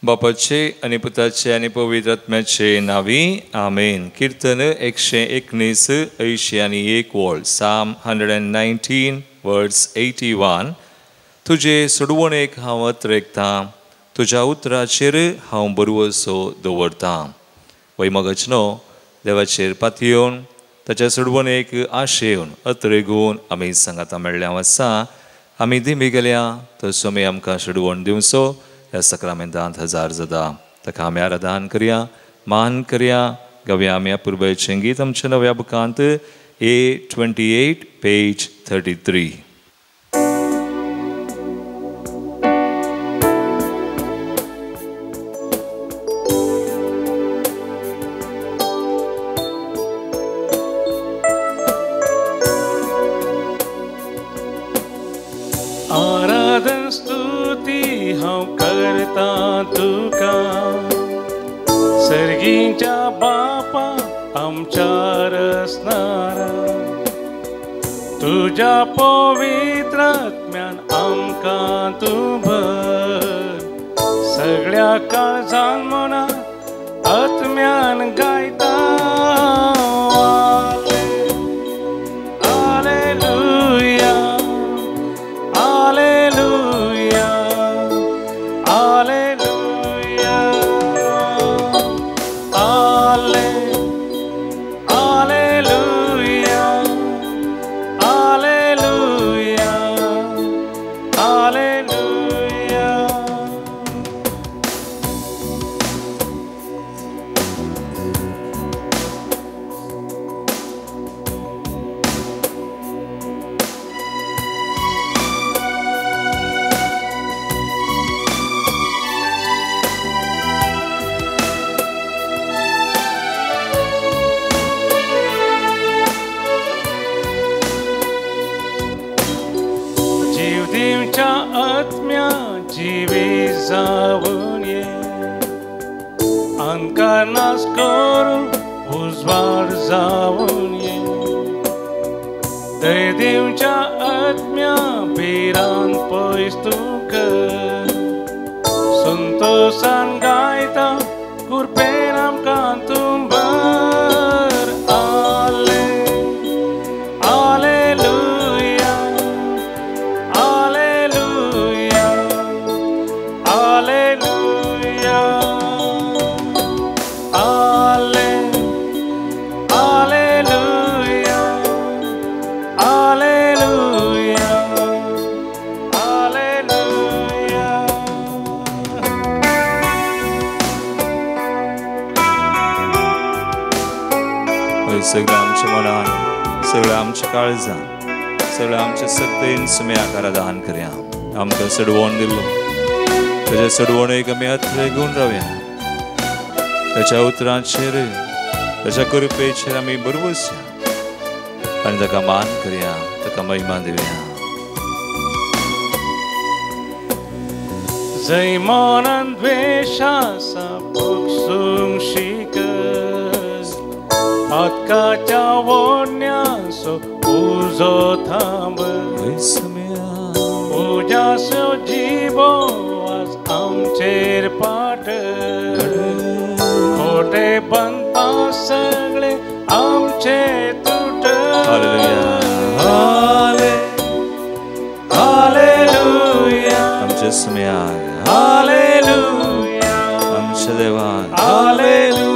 बापाचे आणि पुताचे आणि पवित्र आत्म्याचे नावी आमेन. कीर्तन 119 80 आणि 1 वर्ड. Psalm 119 words 81. तुझे सोडवणेक हांव अत्रेकता, तुझ्या उतराचेर हांव बरवसो दवरता. वैमगचनो देवाचेर पातयेवन ताच्या सोडवणेक आशेवन अत्रेगून आमी सांगाता मेळ्ळ्या आसा. आमी दिमी गेल्या तसो आमी आमकां सोडवण दिवचो ह्या सक्रामेंतांत हजार जाता. ताका आमी आराधन करया, मान करया. गावया आमी अपुर्बायेचें गीत आमच्या नव्या बुकांत A28 पेज 33. आराधन स्तुती हांव करता तुका, सर्गीच्या बापा आमच्यार असणारा. तुझ्या पवित्र आत्म्यान आमकां तूं भर. सगळ्या काळजान मनात आत्म्यान गायता. अंकार नाश करून उजवाड जावन ये. दय देवच्या आत्म्या भिरांत पयस तूं कर. संतोषान गायता कृपेन आमकां तूं भर. सगळं आमच्या मनान, सगळं आमच्या काळजान, सगळं आमच्या सत्तेन सुम्याक आराधन करया. आमकां सोडवण दिल्लो ताच्या सोडवणेक आमी अत्रेगून रावया. ताच्या उतरांचेर, ताच्या कृपेचेर आमी बरवसया आनी ताका मान करया, ताका महिमा दिवया. जय मनान द्वेष आसा भोगसूंक शिकय. हक्काच्या वोडण्याचो उजो थांब. उजासो जिबो आज आमचेर पाट. खोटे बंदपा सगळे आमचे तुट. हालेलुया आमच्या सुम्याक, हालेलुया आमच्या देवाक, hallelujah.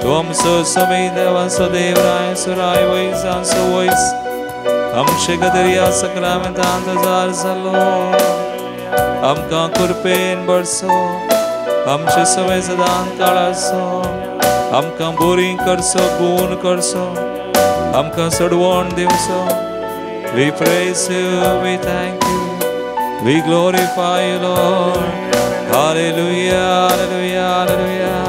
Tuam so sami devan so devrayan surai voice and so voice आमचे गदरिया सक्रमेंतांत जारसलो आमकां कुरपेन बरसो आमचे सवय सदां काळासो आमकां बोरी करसो गुण करसो आमकां सडवण दिवसो We praise you, we thank you, we glorify you, Lord. Hallelujah, hallelujah, hallelujah.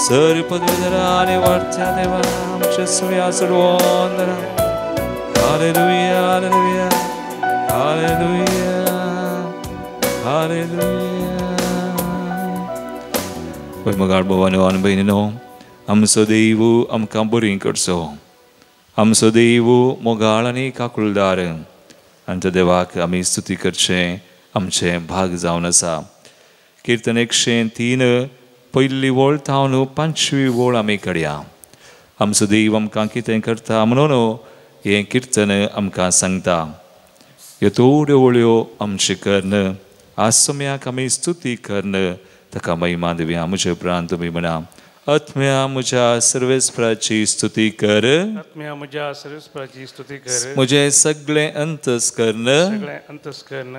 Saripadadarani vartya deva amche suya sarvondara. Hallelujah, hallelujah, hallelujah, hallelujah. Pagmagar bhavanu anbainino amso devu amkam boring karso. आमचो देव मोगाळ आनी काकुळदार आमच्या देवाक आमी स्तुती करचे आमचे भाग जावन आसा. कीर्तन 103 पयली वोळ तावन 5वी वोळ आमी काडया. आमचो देव आमकां कितें करता म्हणून हें कीर्तन आमकां सांगता. ह्यो थोड्यो वळ्यो आमचे कर्ण आसम्याक आमी स्तुती कर्ण ताका महिमा दिवया. म्हजे उपरांत तुमी म्हणा आत्म्या म्हज्या सर्वेस्पराची स्तुती कर. आत्म्या म्हज्या सर्वेस्पराची स्तुती कर. म्हजे सगळे अंतस्कर्ण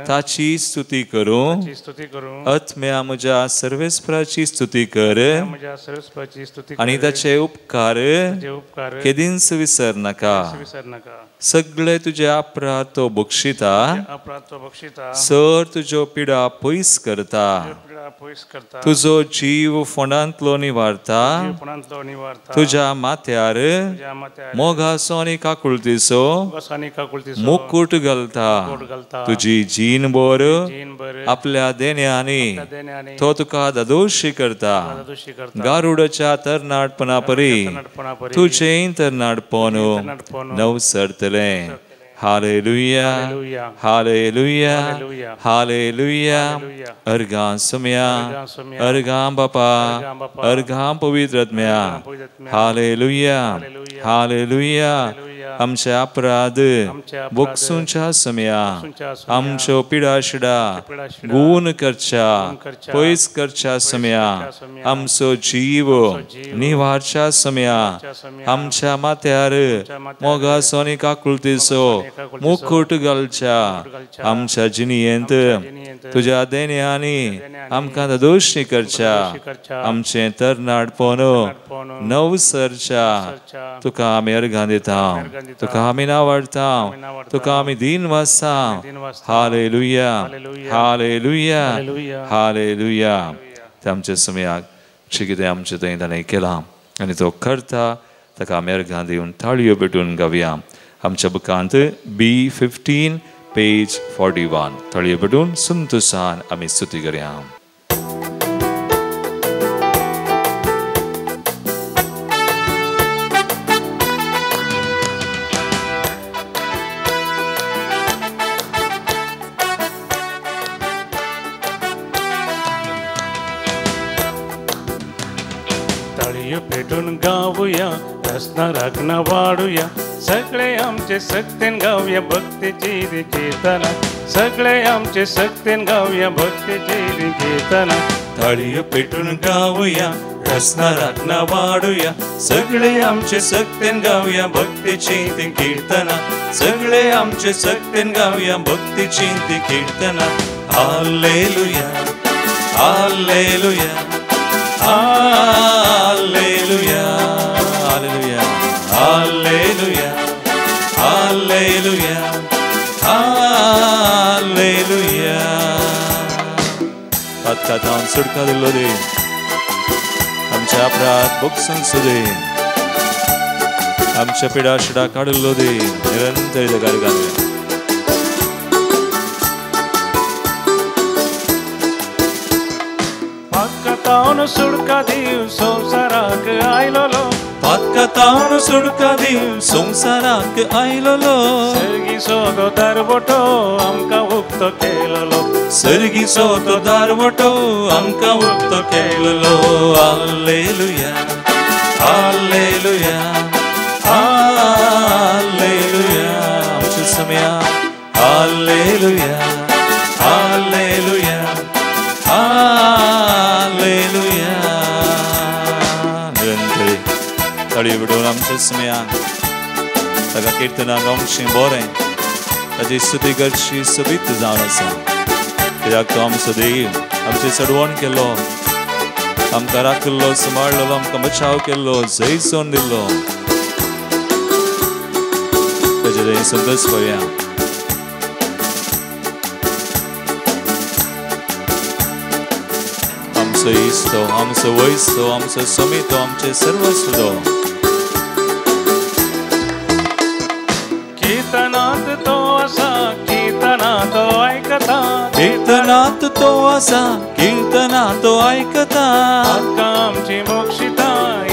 ताची स्तुती करूं. आत्म्या म्हज्या सर्वेस्पराची स्तुती कर आनी ताचे उपकार केदींच विसर नाका. सगळे तुजे अपराध तो बक्षिता सर तुज्यो पिडा पयस करता. तुजो जीव फोंडांतलो निवारता. तुज्या माथ्यार मोगासो आनी काकुळतीचो मुकुट घालता. तुजी जीन बोर आपल्या देण्यांनी तो तुका दादोशी करता. गारुडाच्या तरणाटपणा परी तुजें तरणाटपण नवसरतले. Hallelujah, hallelujah, hallelujah. Argam Sumya, Argam Bapa, Argam Pavitratmya. Hallelujah, hallelujah. आमचे अपराध बोगसूंच्या समया आमच्यो पिडा शिडा गुण करच्या पयस करच्या समया आमचो जीव निवारच्या समया आमच्या माथ्यार मोगासो आनी काकुळतीचो मुकुट घालच्या. आमच्या जिणयेंत तुज्या देण्यांनी आमकां दादोशी करच्या. आमचें तरणाटपण नवसरच्या. तुका आमी अर्घां दिता. तुका आमी नावाडटा. तुका आमी दिन वाजता. Hallelujah, hallelujah, hallelujah. ते आमच्या समयाक जे कितें आमचे थंय ताणें केलां आनी तो करता ताका आमी अर्घां दिवन ताळयो पेटून गावया. आमच्या बुकांत B15 पेज 41 ताळयो पेटून संतोशान आमी स्तुती करया. पेटून गावूया रसना राखना वाढूया. सगळे आमचे सक्तीन गावया भक्तीची कीर्तना. सगळे आमचे सक्तीन गावया भक्तीची कीर्तना. ताळयो पेटून गावया रसना राखना वाढूया. सगळे आमचे सक्तीन गावया भक्तीची ती कीर्तना. सगळे आमचे सक्तीन गावया भक्तीची ती कीर्तना. Hallelujah, hallelujah, Hallelujah, hallelujah, hallelujah, hallelujah, hallelujah. Patkataan sudka dillo de, amche aprat buksun sude, amche pida shida kadillo de, nirantar jagargane. पातकातावन सुडका दिव संसाराक आयलोलो. पातकातावन सुडका दिव संसाराक आयलोलो. सर्गीचो तो दारवटो आमकां उक्तो केलोलो. सर्गीचो तो दारवटो आमकां उक्तो केलोलो. Hallelujah, hallelujah, hallelujah. आमच्या समया हालेलुया, हालेलुया, हालेलुया. निरंतर ताळयो पेटोवन आमच्या समया ताका किर्तनां गावची बरें ताची स्तुती करची सोबीत जावन आसा कित्याक तो आमचो देव आमचें चडवण केलो आमकां राखलो सांबाळलो आमकां बचाव केलो जैसोन दिल्लो ताचे दये संतोश पळया आमचो इस्तो आमचो वैस्तो आमचो समितो आमचे सर्वस्व तो कीर्तनात तो असा कीर्तनात ऐकता कीर्तनात तो असा कीर्तनात तो ऐकता पातका आमची मोक्षिता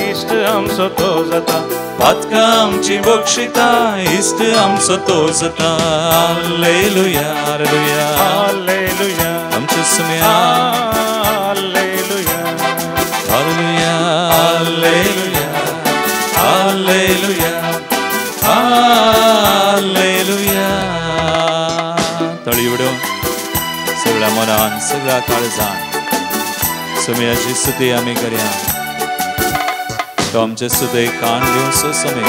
इष्ट आमचो तो जाता पातका आमची मोक्षिता इष्ट आमचो तो जाता हालेलुया हालेलुया हालेलुया आमचे सुम्या hallelujah hallelujah hallelujah hallelujah hallelujah तळी उडोवन सगळ्या मनान सगळ्या काळजान सुमयाची स्तुती आमी करया तो आमचे स्तुतेक कान दिवन सो समय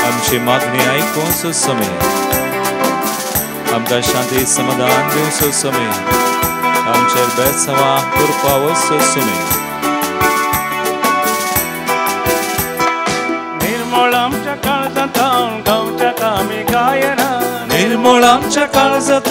आमची मागणी आयकून सो समय आमकां शांती समाधान दिवन सो समय आमचेर बेसांवां करपावो सो समय निर्मळ आमच्या काळजांत गावच्या कामी गायना निर्मळ आमच्या काळजांत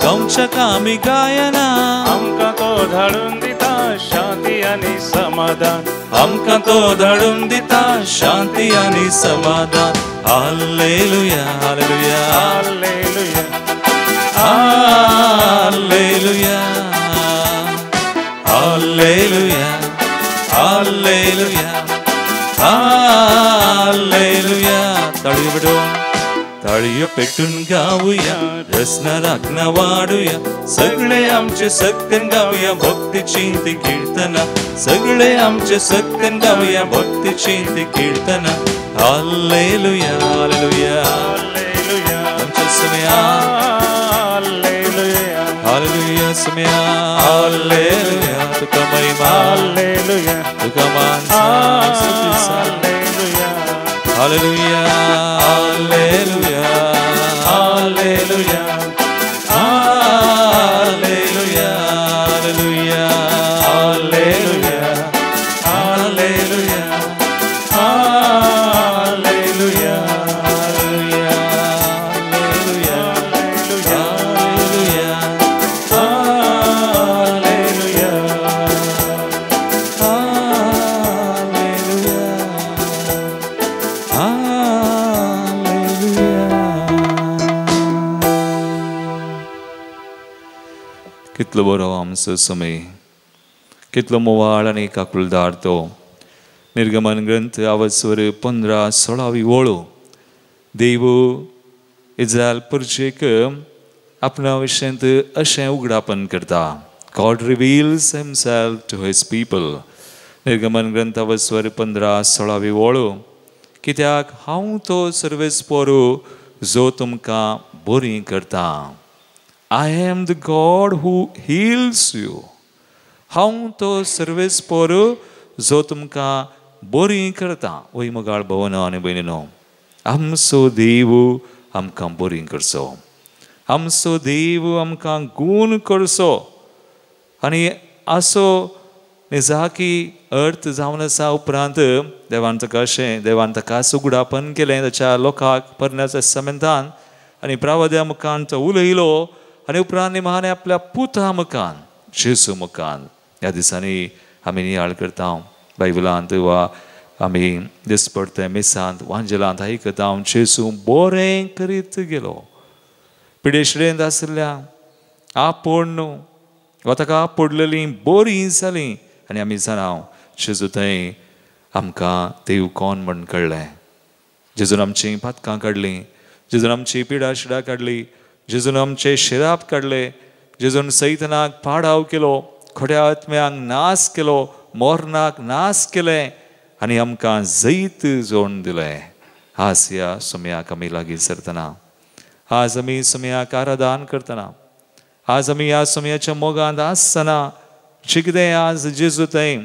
गावच्या कामी गायना आमकां तो धाडून दिता शांती आनी समाधान आमकां तो धाडून दिता शांती आनी समाधान hallelujah hallelujah hallelujah hallelujah hallelujah hallelujah hallelujah तळयो बिडोवन ताळयो पेटून गावुया रसना राखना वाडुया सगळे आमचे सक्तीन गावया भक्तीची ती कीर्तना सगळे आमचे सक्तीन गावया भक्तीची ती कीर्तना हालेलुया हालेलुया हालेलुया आमचे सुम्या हालेलुया हालेलुया सुम्या हालेलुया तुका महिमा हालेलुया तुका मानसा स्तुती सा hallelujah hallelujah hallelujah hallelujah hallelujah hallelujah hallelujah hallelujah hallelujah कितलो बरो आमचो समय कितलो मोवाळ आनी काकुळदार तो निर्गमन ग्रंथ आवस्वर 15-16 वळो देव इस्रायल पुरचेक आपणा विशयंत अशें उगडापन करता God reveals himself to his people निर्गमन ग्रंथ आवस्वर 15-16 वळो कित्याक हांव तो सर्वेस्पोरो जो तुमकां बरी करता I am the God who heals you. हांव तो सर्वेस्पोरो जो तुमकां बरी करता वय मोगाळ भवनो आनी भयणीनो आमचो देव आमकां बरी करचो आमचो देव आमकां गूण करचो आनी असो निजाकी अर्थ जावन आसा उपरांत देवान ताका उगडापन केलें ताच्या लोकांक परण्याच्या तस्तामेंतान आनी प्रावद्या मुखान तो उलयलो आनी उपरांत निमाणे आपल्या पुता मुखान जेजू मुखान ह्या दिसांनी आमी नियाळ करता बायबलांत वा आमी दिसपडटे मिसांत वांजेलांत आयकता जेजू बरें करीत गेलो पिडेशिडेंत आशिल्ल्या आपोड न्हू वा ताका पडलेलीं बरीं जालीं आनी आमी जाणां जेजू थंय आमकां देव कोण म्हण कळ्ळें जेजून आमचीं पातकां काडलीं जेजून आमची पिडा शिडा काडली जेजून आमचे शिराप काडले जेजून सैतानाक पाडाव केलो खोट्या आत्म्यांक नाश केलो मोरनाक नाश केले आनी आमकां जैत जोड दिलें आज ह्या सुम्याक आमी लागीं सरतना आज आमी सुम्याक आराधन करतना आज आमी ह्या सुम्याच्या मोगांत आसतना जें कितें आज जेजू थंय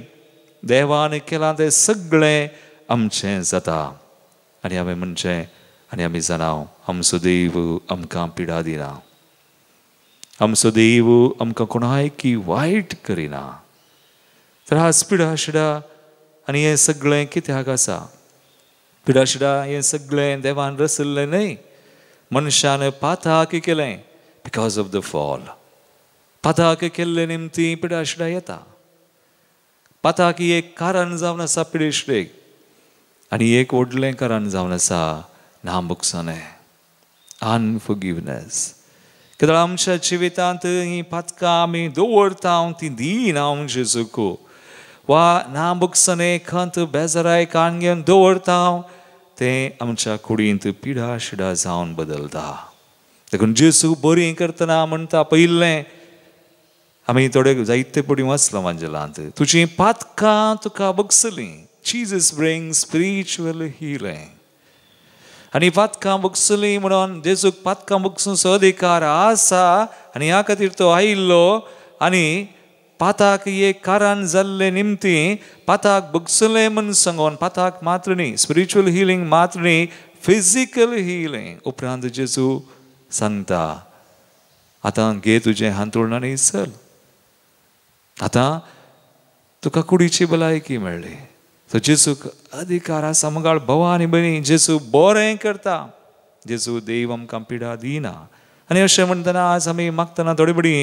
देवान केलां तें सगळें आमचें जाता आनी हांवें म्हणचें आनी आमी जाणाव आमचो देव आमकां पिडा दिना. आमचो देव आमकां कोणायकी वायट करिना. त्रास पिडाशिडा आनी हें सगळें कित्याक आसा? पिडाशिडा हें सगळें देवान रचल्लें न्हय, मनशान पाताक केलें. Because of the fall. पाताक केल्ले निमती पिडाशिडा येता. पाताक ही एक कारण जावन आसा पिडेशिडेक. आनी एक व्हडलें कारण जावन आसा नामुकसाणें, अनफॉरगिवनेस. कित्याक आमच्या जिवितांत ही पातकां आमी दवरता ती दिना जेजूक. वा नामुकसाणें खंत बेजाराय कान घेवन दवरता तें आमच्या कुडींत पिडा शिडा जावन बदलता. देखून जेजू बरी करतना म्हणटा पयलें आमी थोडे जायते पडी वाचलो मांजलांत, तुजीं पातकां तुका बगसलीं. Jesus brings spiritual healing. आनी पातकां बगसलीं म्हणून जेजूक पातकां बगसूचो अधिकार आसा आनी ह्या खातीर तो आयिल्लो. आनी पाताक एक कारण जाल्ले निमती पाताक बगसलें म्हण सांगून पाताक मात्र न्ही, स्पिरिच्युअल हिलिंग मात्र न्ही, फिजिकल हिलिंग. उपरांत जेजू सांगता आतां घे तुजें हांतरूण आनी चल. आतां तुका कुडीची भलायकी मेळ्ळी. तो जेजूक अधिकार आसा. मगाळ भवा आनी भयणी जेजू बरें करता. जेजू देव आमकां पिडा दिना. आनी अशें म्हणटना आज आमी मागतना थोडी बडी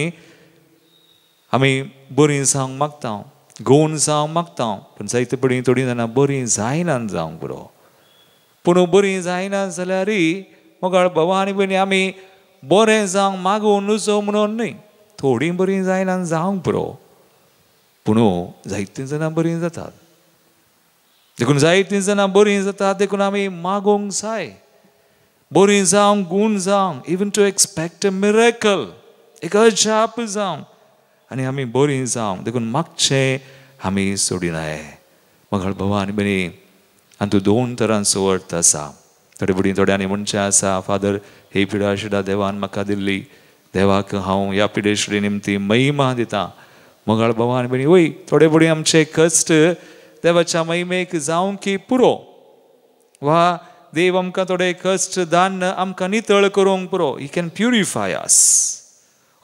आमी बरीं जावंक मागता, गोवन जावंक मागता. पूण जायते बडी थोडीं जाणां बरीं जायनात जावंक पुरो. पूण बरीं जायना जाल्यारय मगाळ भवा आनी भयणी आमी बरें जावंक मागून नजो म्हणून न्हय. थोडीं बरीं जायना जावंक पुरो, पूण जायतीं जाणां बरीं जातात. देखून जायतीं जाणां बरीं जातात देखून आमी मागोवंक जाय. बरीं जावंक गूण जावंक, even to expect a miracle, एक अजाप जावंक आनी आमी बरीं जावंक देखून मागचें आमी सोडिनाय. मगाळ भवा आनी भयणी हातूंत दोन तरांचो अर्थ आसा. थोडे बडी थोड्यांनी म्हणचें आसा फादर ही पिडा शिडा देवान म्हाका दिल्ली, देवाक हांव ह्या पिडेशिडे निमती महिमा दितां. मगाळ भवा आनी भयणी वय थोडे बडी आमचे कश्ट देवाच्या महिमेक जावंकी पुरो. वा देव आमकां थोडे कश्ट दान आमकां नितळ करूंक पुरो. ही कॅन प्युरिफाय अस.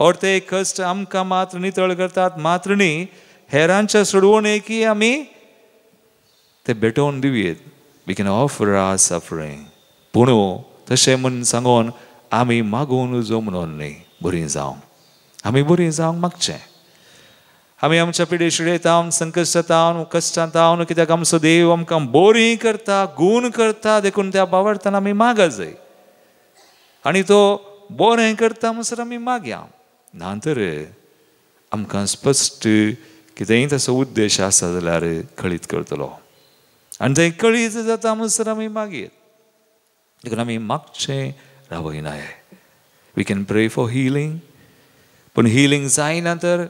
और ते कश्ट आमकां मात्र नितळ करतात मात्र न्ही, हेरांच्या सोडवणेकी आमी ते भेटोवन दिवयेत. We can offer our suffering. पूण तशें म्हण सांगून आमी मागून जो म्हणून न्ही, बरीं जावंक आमी बरीं जावंक मागचें. आमी आमच्या पिडेशिडेंतावन संकश्टांतावन कश्टांतावन कित्याक आमचो देव आमकां बरीं करता, गूण करता. देखून त्या बावरतान आमी मागा जाय. आनी तो बरें करता म्हणसर आमी मागया. नातर आमकां स्पश्ट कितेंय ताचो उद्देश आसा जाल्यार कळीत करतलो. आनी तें कळीत जाता म्हणसर आमी मागयेत. देखून आमी मागचें रावयनाय. We can pray for healing. पूण हिलींग जायना तर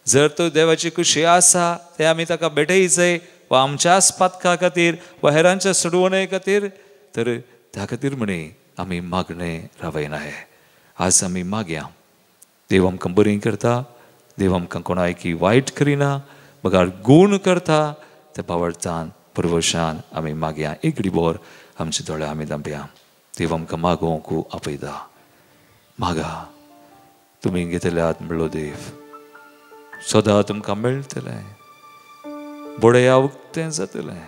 जर तो देवाची खुशी आसा ते आमी ताका भेटयचें वा आमच्याच पातका खातीर वा हेरांच्या सोडवणे खातीर, तर त्या खातीर म्हणे आमी मागणें रावयनाय. आज आमी मागया. देव आमकां बरीं करता. देव आमकां कोणायकी वायट करिना, मगार गूण करता. त्या पावरतान परवशान आमी मागया. एक घडीभर आमचे दोळे आमी धांपया. देव आमकां मागोवंक आपयता. मागा. तुमी घेतल्यात म्हणलो देव सदां तुमकां मेळटलें, बडें उक्तें जातलें.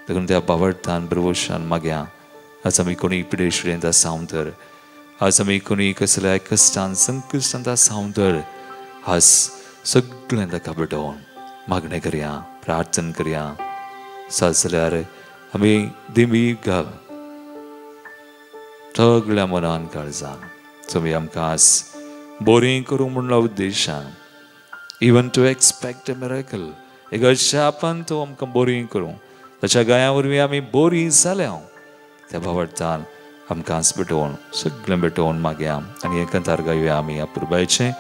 देखून त्या पावरतान परवशान मागया. आज आमी कोणी पिडेशिडेंत आसां तर, आज आमी कोणी कसल्या कश्टान संकश्टांत आसां तर, आज सगळें ताका भेटोवन मागणें करया, प्रार्थना करया. सात जाल्यार आमी दिमी घाल सगळ्या मनान काळजान. तुमी आमकां आज बरीं करूं म्हणल्या उद्देशान, even to expect a miracle, एक अजापान तो आमकां बरीं करूं. ताच्या गाया वरवीं आमी बरीं जाल्या. त्या भावार्थान आमकां भेटोवन सगळें भेटोवन मागया. आनी एका तार गावया आमी अपुरबायचें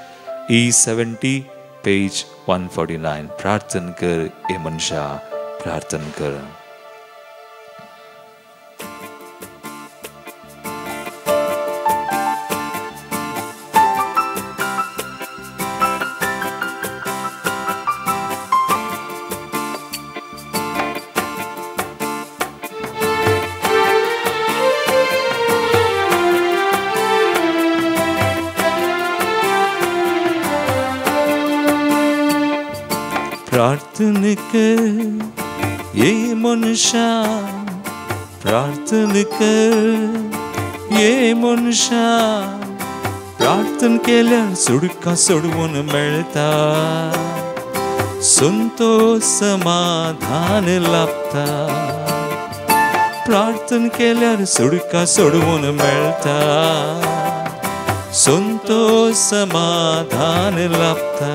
E70 पेज 149. प्रार्थना कर ए मनशा, प्रार्थना कर. प्रार्थना कर ये मनुष्य प्रार्थना कर ये मनुष्य प्रार्थना केल्यार सुटका सोडवून मेळता संतोष समाधान लाभता प्रार्थना केल्यार सुटका सोडवून मेळता संतोष समाधान लाभता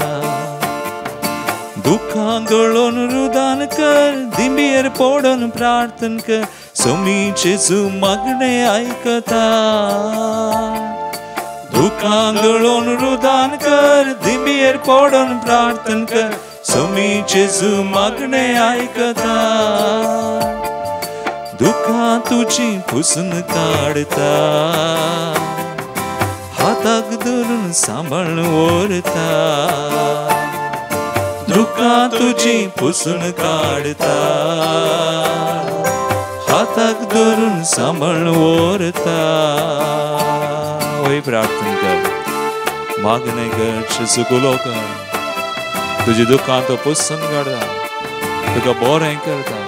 दुखां गळोन रुदान कर दिंबीर पडून प्रार्थना कर सोमी जेजू मागणे ऐकता दुखां गळोन रुदान कर दिंबीर पडून प्रार्थना कर सोमी जेजू मागणे ऐकता दुखां तुझी पुसून काढता हाताक धरून सांभाळून व्हरता दुखां तुझी पुसून काढता हाताक धरून सांभाळून व्हरता वही प्रार्थना कर मागणे कर जेजू गुलो कर तुझी दुखां तो पुसून काढता तुका बरें करता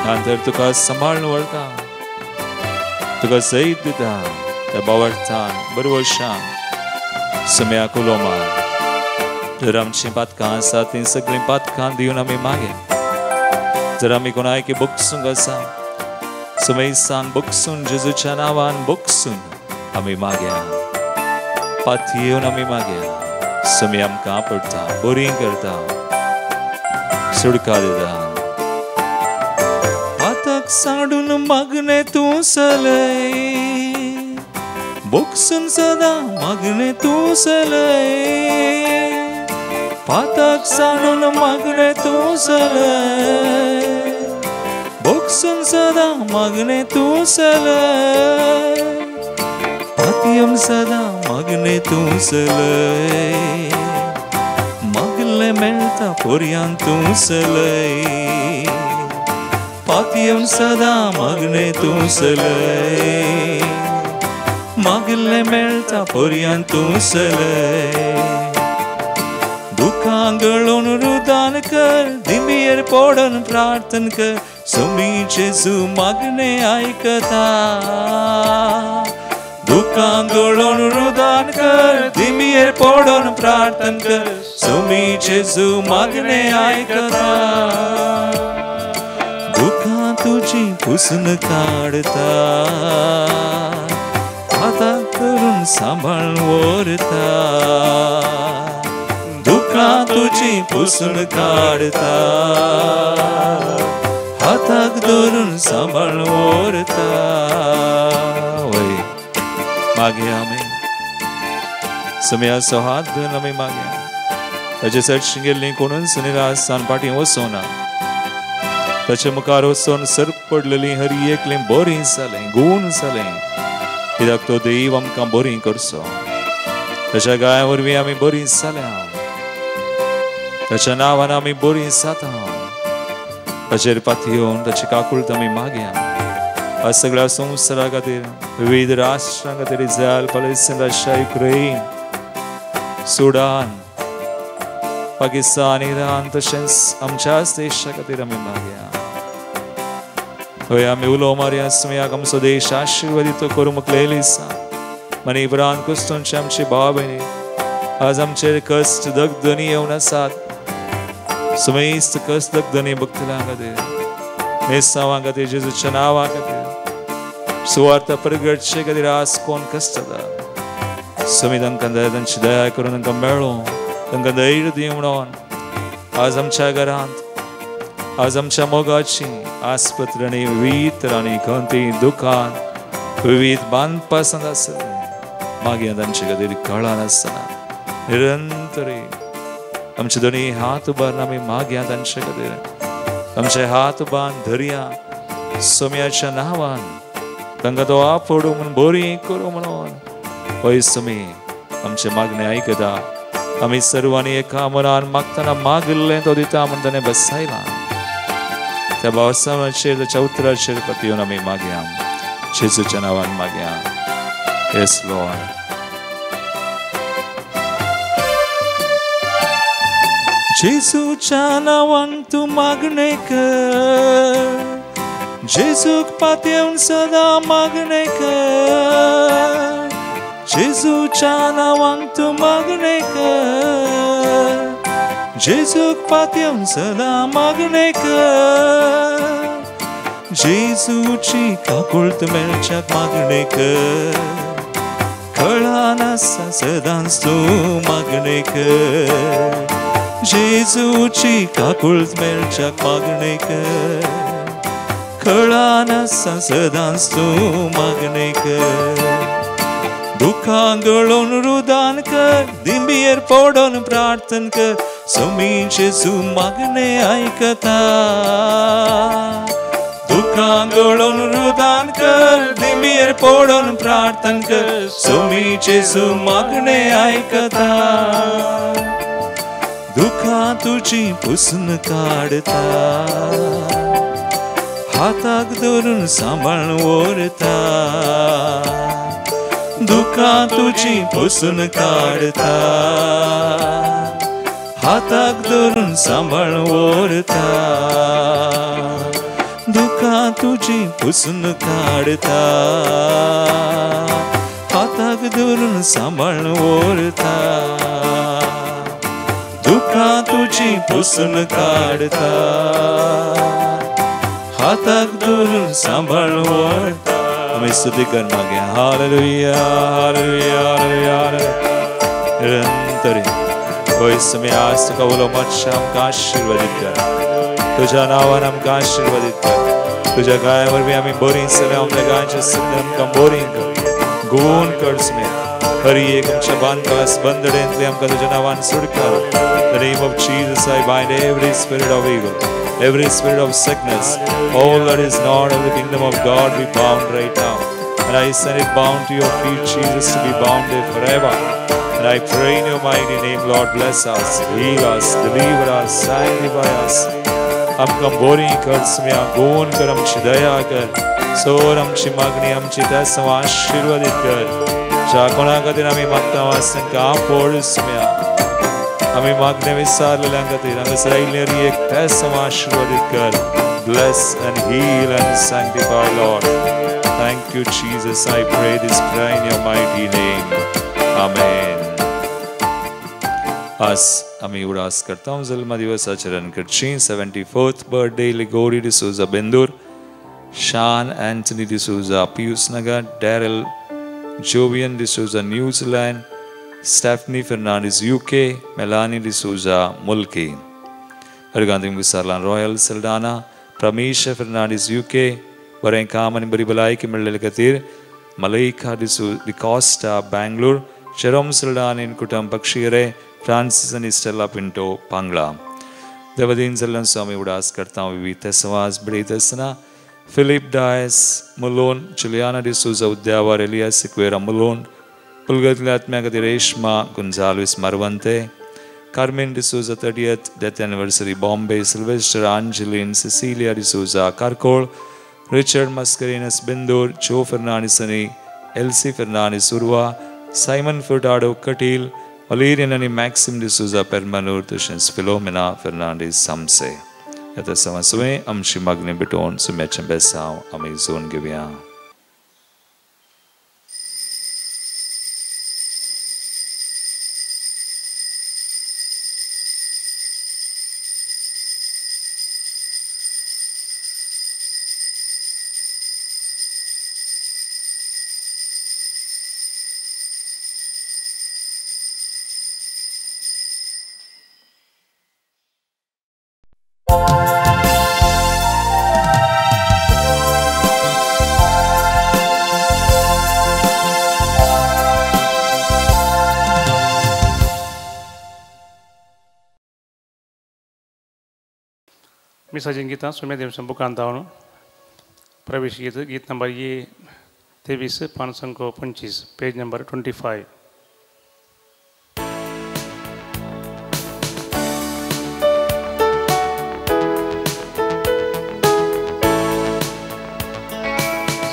नंतर तुका सांभाळून व्हरता तुका सैत दिता त्या बावर्थान बरवशान सुम्याक उलो मार जर आमची पातकां आसा ती सगळीं पातकां दिवन आमी मागया जर आमी कोणायकी बोगसूंक आसा सुमेसान बोगसून जेजूच्या नांवान बोगसून आमी मागया पातयेवन आमी मागया सुमी आमकां पडटा बरी करता सुडका दिता पाताक साडून मागणे तूं सलय बोगसून सदां मागणे तूं सलय पाताक साडून मागणे तूं सलय बोगसून सदां मागणे तूं सलय पातयम सदां मागणे तूं सलय मागले मेळटा पर्यान तूं सलय पातयम सदां मागणे तूं सलय मागले मेळटा पर्यान तूं सलय दुखां गळोन रुदान कर दिंबीर पडून प्रार्थना कर सोमी जेजू मागणे ऐकता दुखां गळोन रुदान कर दिंबीर पडून प्रार्थना कर सोमी जेजू मागणे ऐकता दुखां तुझी पुसून काढता हाताक धरून सांभाळून व्हरता दुखां तुझी पुसून काढता हाताक धरून सांभाळून व्हरता वय मागया आमी सुम्याचो हात धरून आमी मागया ताचे चडशीं गेल्लीं कोणूच निरासान फाटीं वचोना ताचे मुखार वचोन सर पडलेलीं हरी एकलीं बरीं जालें गूण जालें कित्याक तो देव आमकां बरीं करचो ताच्या गाया वरवीं आमी बरीं जाल्या ताच्या नांवान आमी बरीं जाता ताचेर पातयेवन ताची काकुळट आमी मागया आज सगळ्या संवसारा खातीर विविध राष्ट्रां खातीर Israel Palestine Russia Ukraine Sudan Pakistan Iran तशेंच आमच्याच देशा खातीर आमी मागया हय आमी उलो मारया सुम्याक आमचो देश आशिर्वादीत करूं मुखलेली आसा मनीभरान कुस्तोंचे आमची भाव भयणी आज आमचेर कश्ट दगदनी येवन आसात सुमेस्त कश्ट दगदनी भक्तलां खातीर मेसांवां खातीर जेजूच्या नांवा खातीर सुवार्थ प्रगटचे खातीर आज कोण कश्टता सुमी तांकां तांची दया करून तांकां मेळो तांकां धैर्य दी म्हणून आज आमच्या घरांत आज आमच्या मोगाची आस्पत्रांनी विविध तरांनी खंती दुकान विविध बांदपासन आसले मागीर तांचे खातीर कळान आसतना निरंतरी आमचे दोनी हात उबारून आमी मागया तांचे खातीर आमचे हात उबारून धरया सुम्याच्या नांवान तांकां तो आपडू म्हूण बरी करूं म्हणून पळय सुमी आमचे मागणे आयकता आमी सर्वांनी एका मनान मागतना मागिल्लें तो दिता म्हूण ताणें बसयलां त्या बावसामाचेर ताच्या उतराचेर पातयेवन आमी मागया जेजूच्या नांवान मागया येस लॉर्ड जेजूच्या नावान तू मागणे कर, जेजूक पातयेवन सदां मागणे कर. जेजूच्या नावान तू मागणे कर, जेजूक पातयेवन सदां मागणे कर. जेजूची काकुळत मेळच्याक मागणे कर, कळान आसा सदांच तूं मागणे कर. जेजूची काकुळत मेळच्याक मागणे कर, कळान आसा सदांच तूं मागणे कर. दुखां गळोवन रुदान कर, दिंबयेर पडोन प्रार्थन कर, सोमी जेजू मागणे आयकता. दुखां गळोवन रुदान कर, दिंबयेर पडोन प्रार्थन कर, सोमी जेजू मागणे आयकता. दुखां तुजी पुसून काडता, हाताक धरून सांबाळून व्हरता. दुखां तुजी पुसून काडता, हाताक धरून सांबाळून व्हरता. दुखां तुजी पुसून काडता, हाताक धरून सांबाळून व्हरता. दुखां तुजी पुसून काडता, हाताक धरून सांबाळून व्हरता. आमी स्तुती कर मागे. Hallelujah hallelujah hallelujah. निरंतर वयसमी आज तुका उलो मातशें आमकां आशिर्वादीत कर, तुज्या नांवान आमकां आशिर्वादीत कर. तुज्या गाया वरवीं आमी बरीं जाल्यार आमच्या गायच्या सगळें आमकां बरीं कर, गुण कर. हर एक आमच्या बांदकास बंदडेंतली आमकां तुज्या नांवान सुटका. The name of Jesus, I bind every spirit of evil, every spirit of sickness, all that is not of the kingdom of God be bound right now. And I send it bound to your feet, Jesus, to be bound there forever. And I pray in your mighty name, Lord, bless us, heal us, deliver us, sanctify us. आमकां बरीं कर सुम्या, गोवन कर, आमची दया कर. सोर आमची मागणी, आमची त्यास आशिर्वादीत कर. ज्या कोणा खातीर आमी मागता वास तांकां आपड सुम्या. आमी मागणे विचारलेल्या खातीर हांगासर आयिल्ले एक त्यास आशिर्वादीत कर. Bless and heal and sanctify, Lord. Thank you, Jesus. I pray this prayer in your mighty name. Amen. आज आम्ही उडास करता जल्म दिवसाच्या रणकरची 74th birthday Ligory D'Souza Bendur, Shaun Antony D'Souza Pius Nagar, Darryl Jovian D'Souza New Zealand, Stephanie Fernandes UK, Melanie D'Souza Mulki. अर्गांधी विसारलान रॉयल सल्डाना, प्रमेश फर्नांडिस UK, बरें काम आनी बरी भलायकी मेळ्ळेले खातीर मलाइका डिकोस्टा बेंगलोर, जेरोम सल्डान इन कुटुंब पक्षीरे, फ्रांसिस आणि स्टेला पिंटो पांगळा. देवदीन जल्लन स्वामी उडास करता विविध समाज बडीत असना फिलिप डायस मुलोन, जुलियाना डिसूजा उद्यावर, एलियास सिक्वेरा मुलोन, पुलगतल्या आत्म्या खातीर Reshma Gonsalves Maravanthe, Carmen D'Souza 30th death anniversary Bombay, Sylvester Angeline Cecilia D'Souza Karkal, Richard Mascarenhas Byndoor, Joe Fernandes आणि एल्सी फर्नांडिस उर्वा, सायमन फुर्टाडो कटील, Valerian आणि मॅक्सिम डिसूजा पेरमानूर, तशेंच फिलोमेना फर्नांडीस सामसे. येता समासुवें आमची मागणी भिटोवन सुम्याचें बेसांव आमी जोन घेवया. मी सचिन गीता सुम्यादेव शंभू कांतावण प्रवेश गीत गीत नंबर ये 23 525 पेज नंबर 25.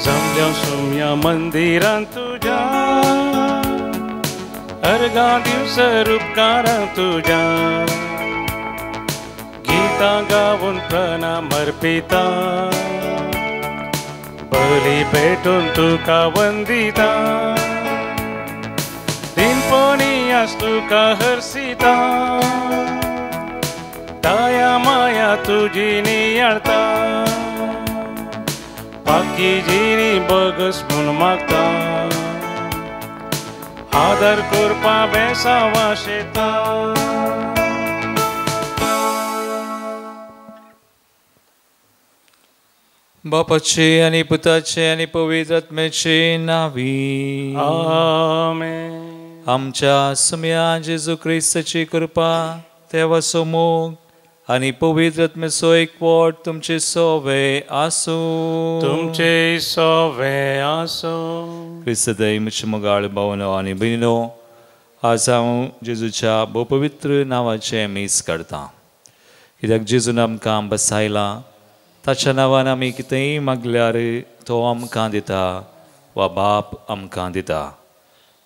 जमल्या सुम्या मंदिरांत तुझ्या अर्गा दिवस रूपकारां तुझ्या घंटा गाऊन प्रणाम अर्पिता बली पेटून तुका वंदिता दिनपणी आस तुका हर्षिता दया माया तुझी नियाळता बाकी जिनी बगस म्हूण मागता आदर करपा बेसावा शेता बापाचे आनी पुताचे आनी पवित्र आत्म्याचे नावी आमेन. आमच्या सुम्या जेजू क्रिस्ताची कृपा देवा मोग आनी पवित्र आत्म्याचो एकवट तुमचे सोवे आसू तुमचे सोवे आसो. क्रिस्त दैवचे मोगाळ भावनो आनी भयणो, आज हांव जेजूच्या भोव पवित्र नांवाचे मीस करता, कित्याक जेजून आमकां बसायला. ताच्या नांवान आमी कितेंय मागल्यार तो आमकां दिता वा बाप आमकां दिता.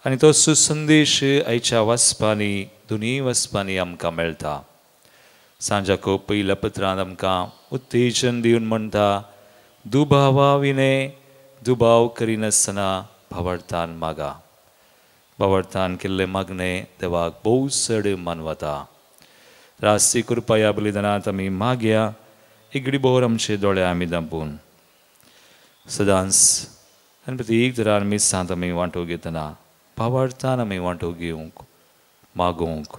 आनी तो सुसंदेश आयच्या वचपांनी दोनूय वचपांनी आमकां मेळटा. सांजाको पयल्या पत्रांत आमकां उत्तेजन दिवन म्हणटा, दुबावा विने दुबाव करिनासतना भावार्थान मागा. भावार्थान केल्ले मागणे देवाक भोव चड मानवता. रास्ती कृपा ह्या बलिदानांत आमी मागया. इगडी बोर आमचे दोळे आमी धांपून सदांच आनी प्रत्येक तरान मिसांत आमी वांटो घेतना भावार्थान आमी वांटो घेवंक मागोवंक,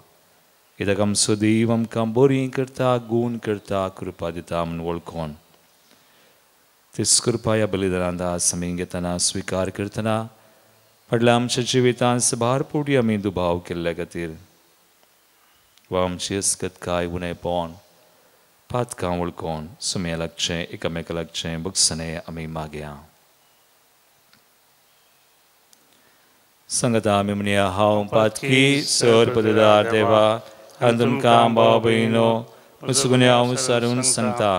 कित्याक आमचो देव आमकां बरी करता, गूण करता, कृपा दिता म्हूण वळखून तीच कृपा ह्या बलिदानांत आज आमी घेतना स्विकार करतना फाटल्या आमच्या जिवितांत भरपूर आमी दुबाव केल्ल्या खातीर वा आमची अस्कतकाय उणेपण पातकां वळखून सुम्या लागचें, एकामेका लागचें बगसणे आमी मागया. सांगता आमी म्हणया, हांव पातकी सर पददार देवा आनी तुमकां भाव भयणो मुसगुण्या विचारून सांगता,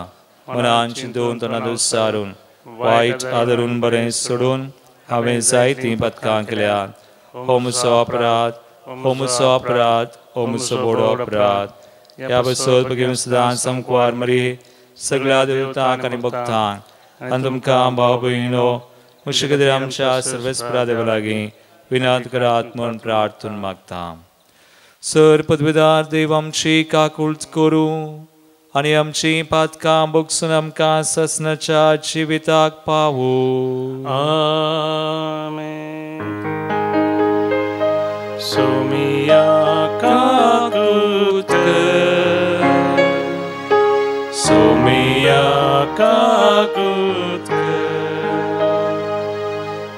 मनान चिंतून तोंडात विचारून वायट आदरून बरें सोडून हांवें जायतीं पातकां केल्यात. हो म्हजो अपराध, हो म्हजो अपराध, हो म्हजो व्हडलो अपराध. ह्या बसत घेवन सदां समकुवार मरी सगळ्या देवतांक आनी भक्तांक आनी तुमकां भाव भयणो म्हजे खातीर आमच्या सर्वेस्परा देवा लागीं विनंती करात म्हूण प्रार्थून मागता. सर पदवीदार देव आमची काकूळट करूं आनी आमची पातकां बगसून आमकां ससनाच्या जिविताक पावूं. आमेन. सोमिया काकूळट सोमिया काकूळट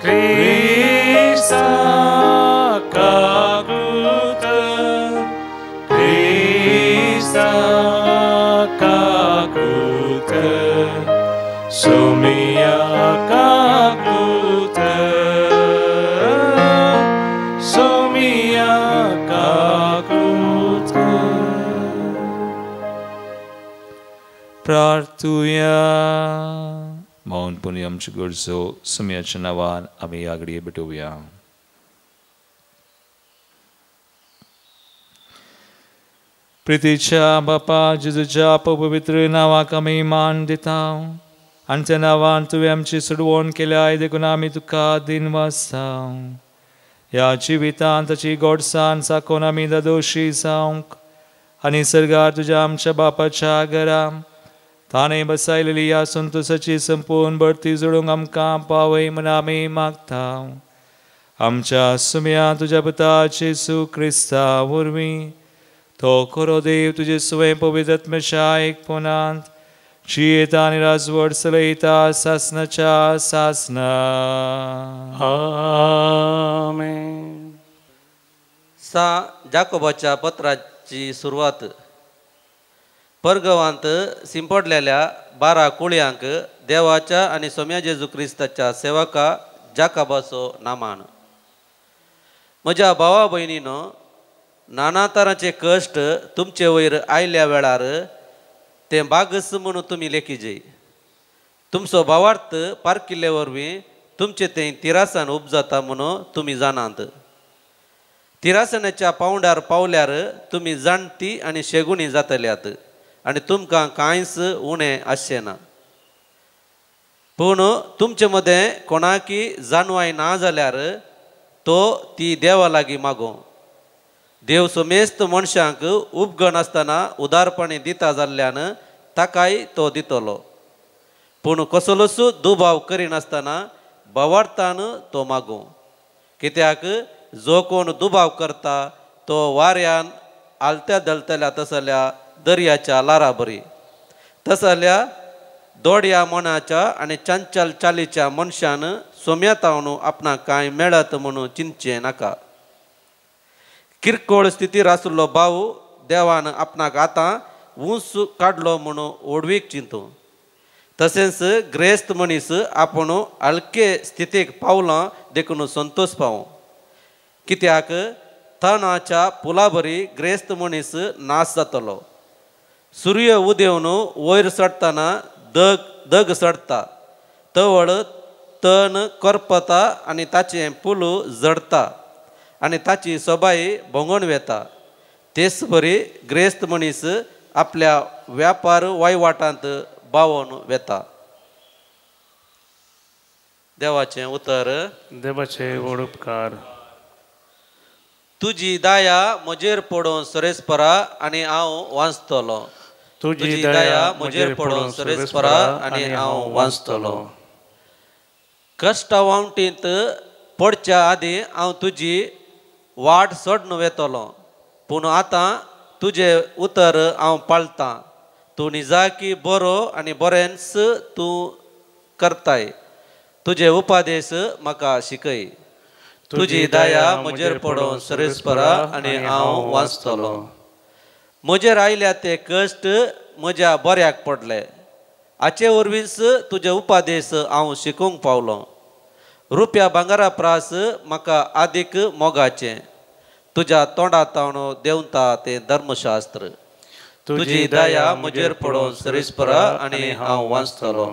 क्रिस्ता काकूळट क्रिस्ता काकूळट सोमिया काकूळट सोमिया काकूळट. प्रार्थुया. मौनपणी आमच्यो गरजो सुम्याच्या नांवान आमी आगडी भेटोवया. प्रितीच्या बापा जेजूच्या पवित्र नांवाक आमी मान दिता आनी त्या नांवान तुवें आमची सोडवण केल्या देखून आमी तुका दिनवासता. ह्या जिवितांत ताची गोडसाण साकोन आमी दोशी जावंक आनी सर्गार तुज्या आमच्या बापाच्या घरांत ताणें बसायलेली ह्या संतोशाची संपूर्ण भरती जोडूंक आमकां पावय म्हूण आमी मागता. आमच्या सुम्या तुज्या पुता जेजू क्रिस्ता वरवीं तो खरो देव तुजे सुवें पवित्र आत्म्याच्या एकपणांत जियेता आनी राजवट चलयता सासनाच्या सासना. आमेन. जाकोबाच्या पत्राची सुरवात. परगवांत शिंपडलेल्या 12 कुळयांक देवाच्या आनी सोम्या जेजू क्रिस्ताच्या सेवका जाकोबाचो नामान. म्हज्या भावा भयणीनो, नाना तरांचे कश्ट तुमचे वयर आयल्या वेळार ते बागस म्हणून तुमी लेखीजे. तुमचो भावार्थ पारकिल्ले वरवीं तुमचे तें तिरासन उपजाता म्हणून तुमी जाणात. तिरासनाच्या पावंड्यार पावल्यार तुमी जाणटी आनी शेगुणी जातल्यात आनी तुमकां कांयच उणें आसचें ना. पूण तुमचे मदें कोणाकी जानवाय ना जाल्यार तो ती देवा लागीं मागो. देव सोमेस्त मनशांक उपगण आसतना उदारपणी दिता जाल्ल्यान ताकाय तो दितलो. पूण कसलोच दुबाव करिनासतना बवाडतान तो मागो. कित्याक जो कोण दुबाव करता तो वाऱ्यान आलत्या दलतल्या तसल्या दर्याच्या लारा बरी. तसल्या दोड्या मनाच्या आनी चंचल चालीच्या मनशान सोम्यातावन आपणाक कांय मेळत म्हणून चिंतचें नाका. किरकोळ स्थितीर आसलो भाव देवान आपणाक आतां ऊंच काडलो म्हणून ओडवीक चिंतू. तशेंच ग्रेस्त मनीस आपूण हलके स्थितीक पावलां देखून संतोष पावो. कित्याक तणाच्या पुला बरी ग्रेस्त मनीस नाश जातलो. सूर्य उदेवन वयर चडतना दग चडटा तवळ तण करपता आनी ताचें पूल जडटा आनी ताची सोबाय भोंगोन वेता. तेच बरी ग्रेस्त मनीस आपल्या व्यापार वयवाटांत बावोन वेता. देवाचें उतर. देवाचे व्हड उपकार. तुजी दया म्हजेर पडोवन सरेस्परा आनी हांव वाचतलो. तुजी दया म्हजेर पडोवन सरेस्परा आनी हांव वाचतलो. कश्टा वावटींत पडच्या आदीं हांव तुजी वाट सोडून वेतलो. पूण आतां तुजें उतर हांव पाळटां. तूं निजाकी बरो आनी बरेंच तूं करताय. तुजे उपादेश म्हाका शिकय. तुजी दया म्हजेर पडोवन सरेस्परा आनी हांव वाचतलो. म्हजेर आयल्या ते कश्ट म्हज्या बऱ्याक पडले. हाचे वरवींच तुजे उपादेश हांव शिकूंक पावलो. रुपया भांगारा प्रास म्हाका आदीक मोगाचें. तुज्या तोंडातावन देंवता तें धर्मशास्त्र. तुजी दया म्हजेर पडोवन सरेस्परा आनी हांव वाचतलो.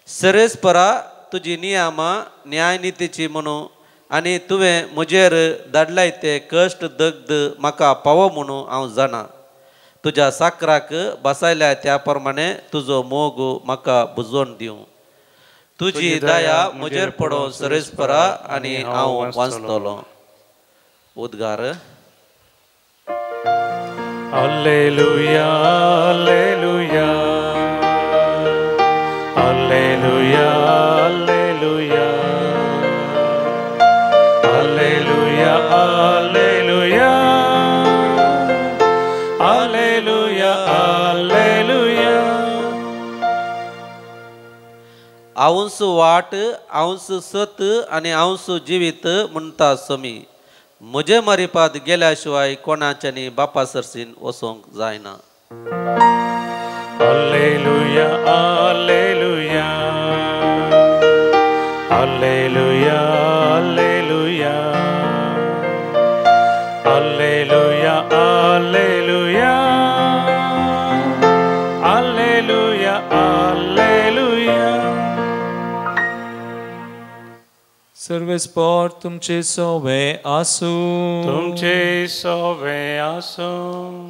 सरेस्परा तुजी नियमां न्यायनितीची म्हणून आनी तुवें म्हजेर धाडलाय ते कश्ट दग्ध म्हाका पावो म्हणून हांव जाणा. तुज्या साकराक बसायल्या त्या प्रमाणे तुजो मोग म्हाका बुजोवन दिवं. तुजी दया म्हजेर पडोवन सरेस्परा आनी हांव वाचतलो. उद्गार. Alleluia, alleluia, alleluia, alleluia, alleluia, alleluia, alleluia, alleluia. हांवच वाट, हांवच सत आनी हांवच जिवीत म्हणटा समी. म्हजे मारिपात गेल्या शिवाय कोणाच्यानी बापा सरसीन वचोंक जायना. Alleluia, alleluia, alleluia, alleluia, alleluia, alleluia, alleluia, alleluia. सर्वेस्पर तुमचे सोवे आसू. तुमचे सोवे आसो.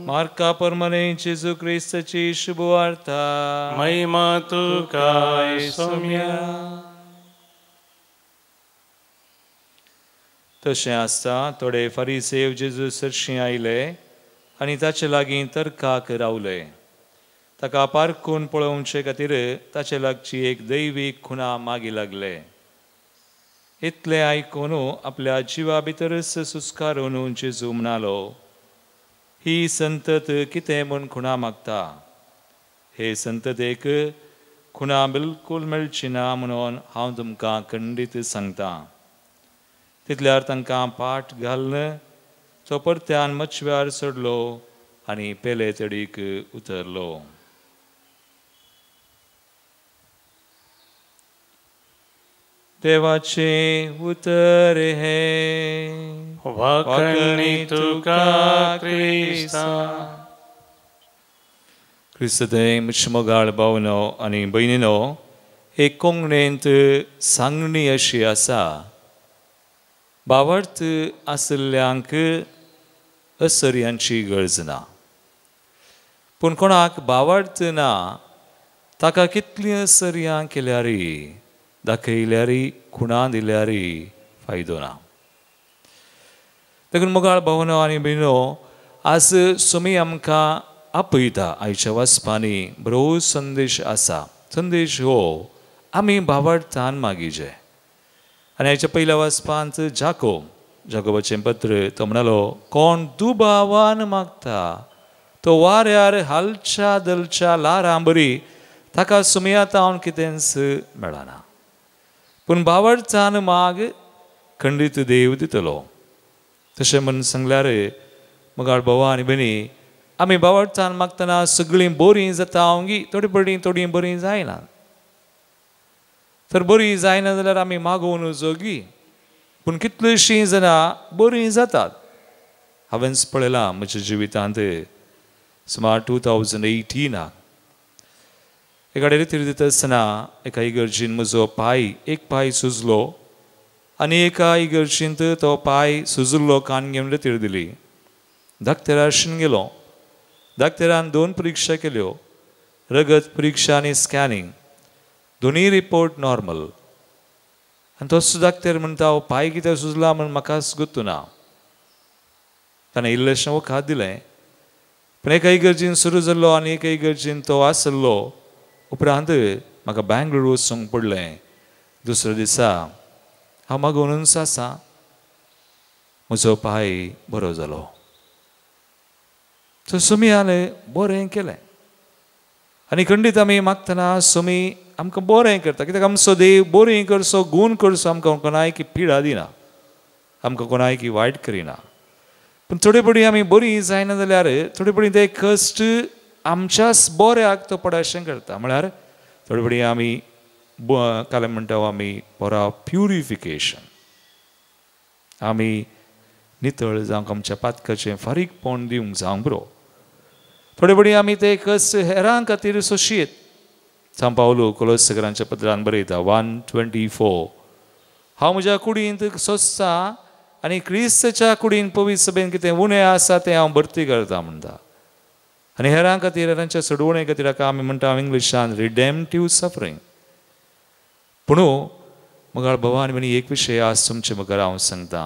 मार्का परमाने जेजू क्रिस्ताची शुभवार्ता. महिमा तुका सौम्या. तशें आसता थोडे फरिसेव जेजू सरशी आयले आनी ताचे लागीं तर्काक रावले. ताका पारखून पळोवचे खातीर ताचे लागची एक दैवीक खुणा मागी लागले. इतले आयकून आपल्या जिवा भितरच सुस्कारून जेजू म्हणालो, ही संतत कितें म्हूण खुणा मागता. हे संततेक खुणा बिलकूल मेळची ना म्हणून हांव तुमकां खंडीत सांगता. तितल्यार तांकां पाट घालन तो परत्यान मच्छव्यार चडलो आनी पेले तडीक उतरलो. देवाचे उतर हे. वाकणी तुका क्रिस्ता. क्रिस्ते मुछमोगाळ भावनो आनी भयणीनो, एक कोंकणींत सांगणी अशी आसा, भावार्थ आसल्ल्यांक असर्यांची गरज ना. पूण कोणाक बावडतना ताका कितली सर्यां केल्यारी दाखयल्यारी खुणा दिल्यारी फायदो ना. देखून मोगाळ भावनो आनी भयणो, आज सुमी आमकां आपयता आयच्या वचपांनी बरो संदेश आसा. संदेश हो आमी बावडतान मागिजे. आनी हाच्या पयल्या वचपांत जाकोबाचें पत्र तो म्हणलो, कोण दुबावान मागता तो वाऱ्यार हालच्या दलच्या लारां बरी ताका सुमयातावन कितेंच मेळना. पूण बावडतान माग खंडीत देव दितलो. तशें म्हणून सांगल्यार मोगाळ भावा आनी भयणी, आमी बावडतान मागतना सगळीं बरीं जाता ओंगी थोडीं बरीं जायना. तर बरीं जायना जाल्यार आमी मागोवन जोगी. पूण कितलींशीं जाणां बरीं जातात. हांवें पळयलां म्हज्या जिवितांत सुमार 2018 एका रितीर दिता आसतना एका इगर्जीन म्हजो एक पाय सुजलो आनी एका इगर्जींत तो पाय सुजिल्लो कान घेवन रितीर दिली. धाकटेराशीन गेलो. धाकटेरान 2 परिक्षा केल्यो, रगत परिक्षा आनी स्कॅनिंग. दोनूय रिपोर्ट नॉर्मल. आनी तोच धाकटेर म्हणटा, हो पाय कितें सुजला म्हूण म्हाकाच गुर्तू ना. ताणें इल्लेशें वखद दिलें. पूण एका इगर्जीन सुरू जाल्लो आनी एका इगर्जीन तो आसलो. उपरांत म्हाका बेंगळूरू वचूंक पडलें. दुसऱ्या दिसा हांव मागोवनूच आसा. म्हजो पाय बरो जालो. सो सुमी हांवें बरें केलें. आनी खंडीत आमी मागतना सुमी आमकां बरें करता. कित्याक आमचो देव बरें करचो, गूण करचो आमकां कोणायकी पिडा दिना, आमकां कोणायकी वायट करिना. पूण थोडे पडी आमी बरीं जायना जाल्यार थोडे पडी ते कश्ट आमच्याच बऱ्याक तो पडाशें करता. म्हळ्यार थोडे पडी आमी काल म्हणटा आमी फॉर प्युरिफिकेशन, आमी नितळ जावंक आमच्या पातकाचें फारीकपण दिवंक जावंक बरो. थोडे पडी आमी ते कश्ट हेरां खातीर सोशीत. सांत पावलो कोलोसांच्या पत्रांत बरयता 1:24, हांव म्हज्या कुडींत सोंसता आनी क्रिस्ताच्या कुडीन पवित्र सभेन कितें उणें आसा तें हांव भरती करता म्हणटा. आनी हेरां खातीर हेरांच्या सोडवणे खातीर हाका आमी म्हणटा इंग्लिशान रिडेम्पटीव सफरींग. पूण मोगाळ भावा आनी भयणी, एक विशय आज तुमचे मुखार हांव सांगता.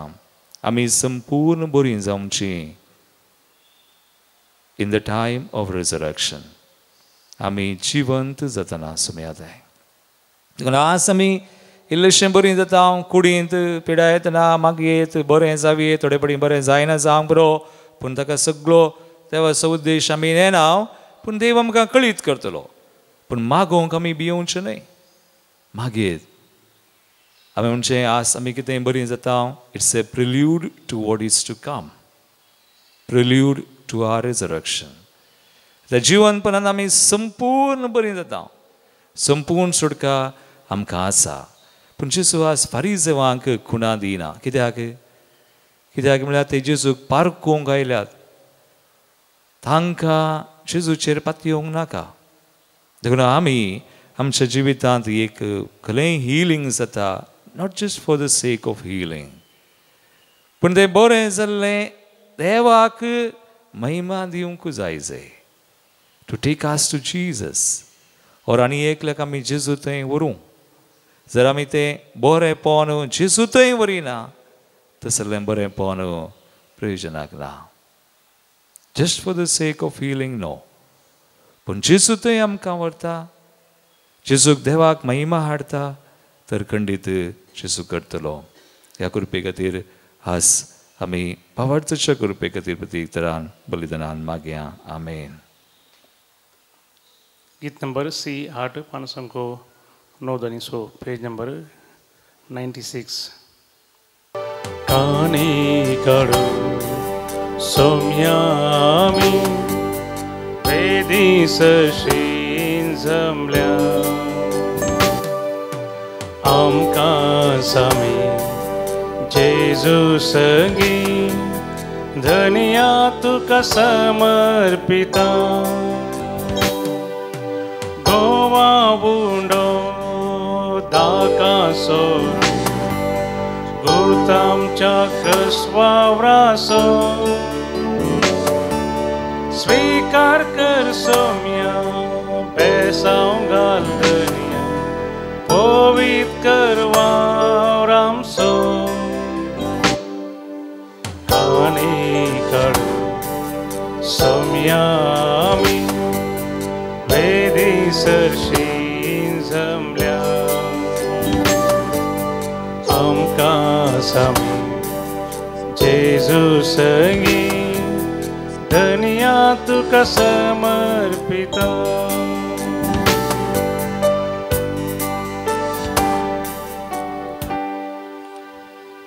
आमी संपूर्ण बरीं जावची in the time of resurrection. आमी जिवंत जातना सुमया जाय. देखून आज आमी इल्लेशें बरीं जाता, कुडींत पिडा येतना मागयेत बरें जावये, थोडे पडी बरें जायना जावंक बरो. पूण ताका सगळो देवाचो उद्देश आमी नेना. पूण देव आमकां कळीत करतलो. पूण मागोवंक आमी भियोवचें न्हय. मागयेत आमी म्हणचें आज आमी कितें बरीं जाता, it's a prelude to what is to come, prelude to our resurrection. त्या जिवनपणान आमी संपूर्ण बरीं जाता, संपूर्ण सुटका आमकां आसा. पूण जेजू आज फारीजेवांक खुणा दिना. कित्याक म्हळ्यार ते जेजूक पारखूंक आयल्यात. तांकां जेजूचेर पातयेवंक नाका. देखून आमी आमच्या जिवितांत एक खरें हिलींग जाता, not just for the sake of healing, पूण तें बरें जाल्लें देवाक महिमा दिवंक जाय. To take us to Jesus. और आनी एकल्याक आमी जेजू थंय व्हरूं. जर आमी तें बरेंपण जेजू थंय व्हरिना, तसलें बरेंपण प्रयोजनाक ना. Just for the sake of healing no. पूण जेजू थंय आमकां व्हरता, जेजूक देवाक महिमा हाडटा, तर खंडीत जेजू करतलो. ह्या कृपे खातीर आज आमी भावार्थाच्या कृपे खातीर प्रतीक बलिदानान मागया. आमेन. गीत नंबर C8 पानसंको 9 पेज नंबर 96. कानी काढू सोम्यामी वेदी सशीन जमल्या, आमकां सामी जेजू संगी धन्या तुका समर्पिता. गोवा बुंडो दाकासो भूतामच्या कसवावरासो, स्वीकार कर सौम्या पैसाओं गाल दुनिया पवित्र करवा राम सो हानि कर सौम्या मी वेदी सरशीन जमल्या आमका सामी जेजू संगी धनिया तुका समर्पिता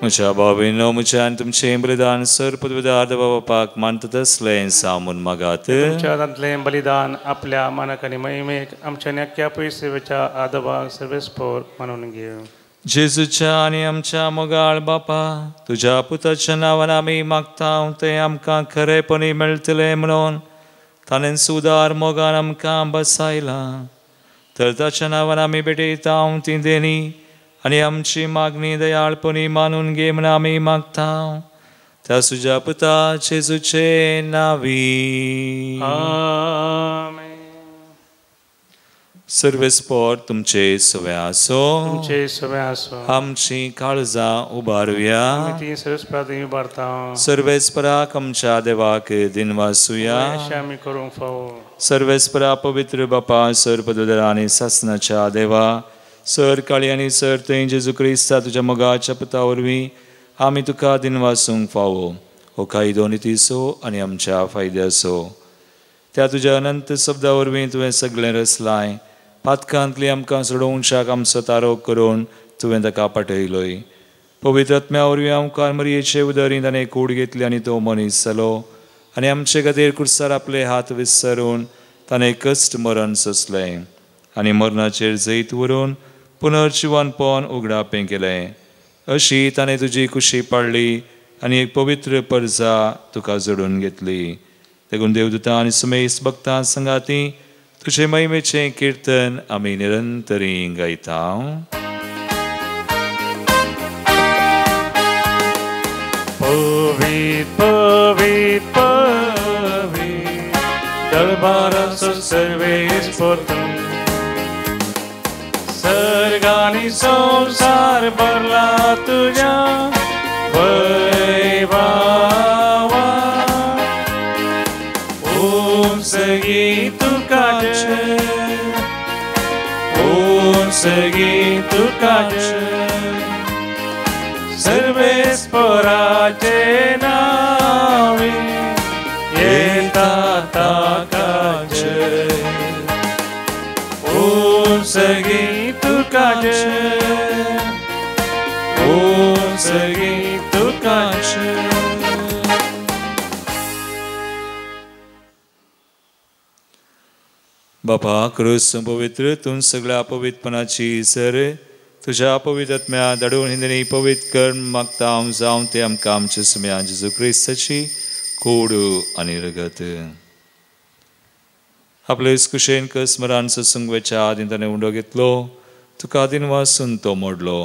म्हज्या भावीनो म्हज्यान तुमचे बलिदान सर्पदार्थ बापाक मानता तसलें सामून मागात. तुमच्या दांतलें बलिदान आपल्या मानक आनी महिमेक आमच्या नक्क्या पयसेवेच्या आदबाक सर्वेस्पोर मानून घेव. जेजूच्या आनी आमच्या मोगाळ बापा तुज्या पुताच्या नांवान आमी मागता तें आमकां खरेपणी मेळटलें म्हणून ताणें सुदार मोगान आमकां बसायलां. तर ताच्या नांवान आमी भेटयता ती देणी आनी आमची मागणी दयाळपणी मानून घे म्हण आमी मागता त्या तुज्या पुता जेजूचे नांवी. आमेन. सर्वेस्पोर तुमचे सवे आसो. तुमचे सवे आसो. आमची काळजां उबारुया. ती सर्वेस्पराक उबारता. सर्वेस्पराक आमच्या देवाक दिनवासुया. आमी करूंक फावो. सर्वेस्परा पवित्र बापा सर पदोदरा आनी सासनाच्या देवा सर काळी आनी सर थंय जेजू क्रिस्ता तुज्या मोगाच्या पुता वरवीं आमी तुका दिनवासूंक फावो. हो कायदो नितीसो आनी आमच्या फायद्याचो. त्या तुज्या अनंत शब्दा वरवीं तुवें सगळें रचलाय. पातकांतली आमकां सोडोवंक आमचो तारोग करून तुवें ताका पाठयलोय. पवित्र आत्म्या वरवीं आमकां मरयेचे उदरींत ताणें कूड घेतली आनी तो मनीस जालो आनी आमचे खातीर कुर्सार आपले हात विसरून ताणें कश्ट मरण सोंसलें आनी मरणाचेर जैत व्हरून पुनर्जिवनपण उगडापें केलें. अशी ताणें तुजी कुशी पाडली आनी एक पवित्र परजा तुका जोडून घेतली. देखून देवदूतां आनी सुमेस भक्तां संगाती तुजे महिमेचें किर्तन आमी निरंतरी गायता. पवित्र पवित्र पवित्र दरबाराचो सर्वेस्पोर सर्गानी संसार भरला तुझ्या वैभवा. ओम सगी तुकाच ओम सगी तुकाच सर्वेस्पोराचे नावे येता ताकाच. ओम सगी तुकाच ओम सगी तुकाच. बापा क्रूस पवित्र तूं सगळ्या पवित्रपणाची सर तुझ्या पवित्रत्म्या धाडून हिंदनी पवित्र कर मागता हांव जावं ते आमकां आमच्या सुम्या जेजू क्रिस्ताची कूड आनी रगत. आपले कुशेन कसमरान सत्संगवेच्या आदीं ताणें उंडो घेतलो. तुका आदीन वासून तो मोडलो.